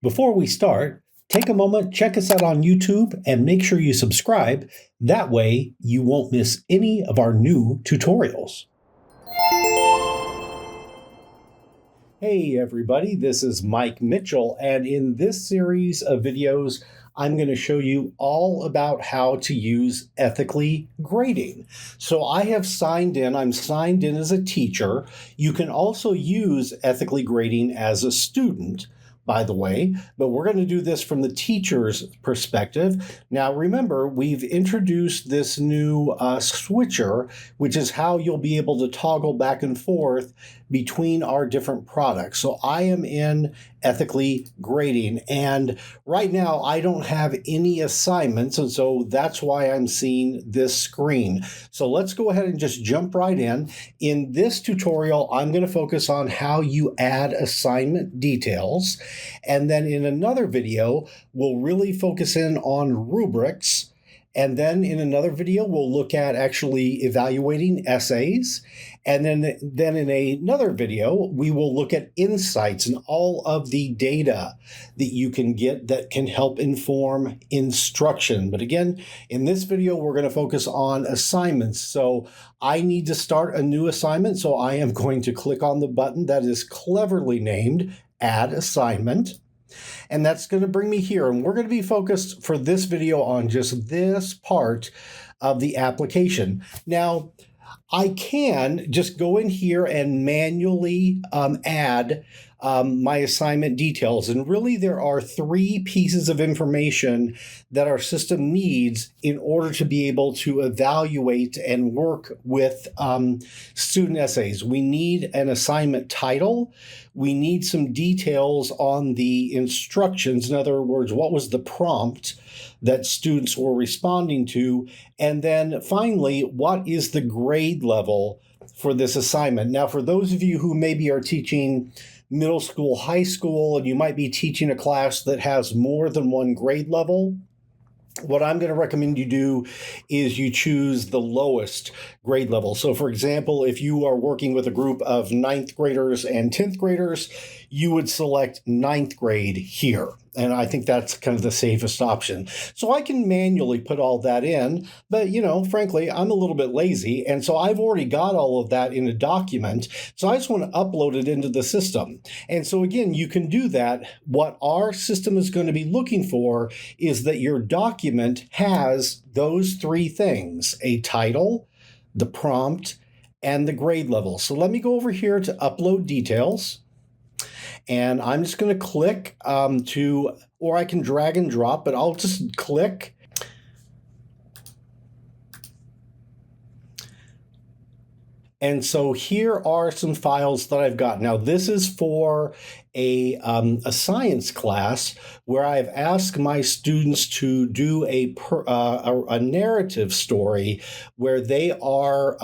Before we start, take a moment, check us out on YouTube, and make sure you subscribe. That way, you won't miss any of our new tutorials. Hey everybody, this is Mike Mitchell, and in this series of videos, I'm going to show you all about how to use Ethiqly grading. So I have signed in, I'm signed in as a teacher. You can also use Ethiqly grading as a student, by the way, but we're going to do this from the teacher's perspective. Now remember, we've introduced this new switcher, which is how you'll be able to toggle back and forth between our different products. So I am in Ethiqly grading, and right now I don't have any assignments, and so that's why I'm seeing this screen. So let's go ahead and just jump right in. In this tutorial, I'm going to focus on how you add assignment details, and then in another video, we'll really focus in on rubrics. And then in another video, we'll look at actually evaluating essays. And then in another video, we will look at insights and all of the data that you can get that can help inform instruction. But again, in this video, we're going to focus on assignments. So I need to start a new assignment. So I am going to click on the button that is cleverly named Add Assignment. And that's going to bring me here. And we're going to be focused for this video on just this part of the application. Now, I can just go in here and manually add my assignment details. And really, there are three pieces of information that our system needs in order to be able to evaluate and work with student essays. We need an assignment title. We need some details on the instructions. In other words, what was the prompt that students were responding to? And then finally, what is the grade level for this assignment? Now, for those of you who maybe are teaching middle school, high school, and you might be teaching a class that has more than one grade level, what I'm going to recommend you do is you choose the lowest grade level. So for example, if you are working with a group of 9th graders and 10th graders, you would select 9th grade here. And I think that's kind of the safest option. So I can manually put all that in, but frankly, I'm a little bit lazy. And so I've already got all of that in a document. So I just want to upload it into the system. And so again, you can do that. What our system is going to be looking for is that your document has those three things: a title, the prompt, and the grade level. So let me go over here to upload details. And I'm just going to click or I can drag and drop, but I'll just click. And so here are some files that I've got. Now, this is for a science class where I've asked my students to do a narrative story where they are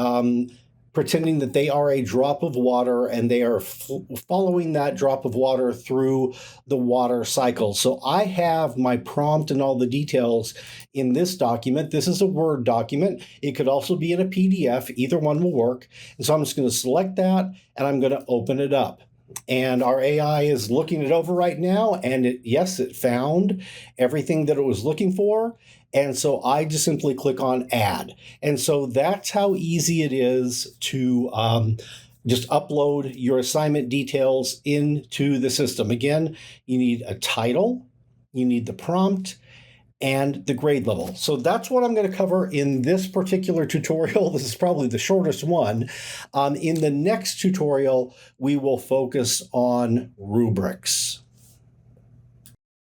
pretending that they are a drop of water and they are following that drop of water through the water cycle. So I have my prompt and all the details in this document. This is a Word document. It could also be in a PDF. Either one will work. And so I'm just going to select that and I'm going to open it up. And our AI is looking it over right now. And yes, it found everything that it was looking for. And so I just simply click on Add. And so that's how easy it is to just upload your assignment details into the system. Again, you need a title, you need the prompt, and the grade level. So that's what I'm going to cover in this particular tutorial. This is probably the shortest one. In the next tutorial, we will focus on rubrics.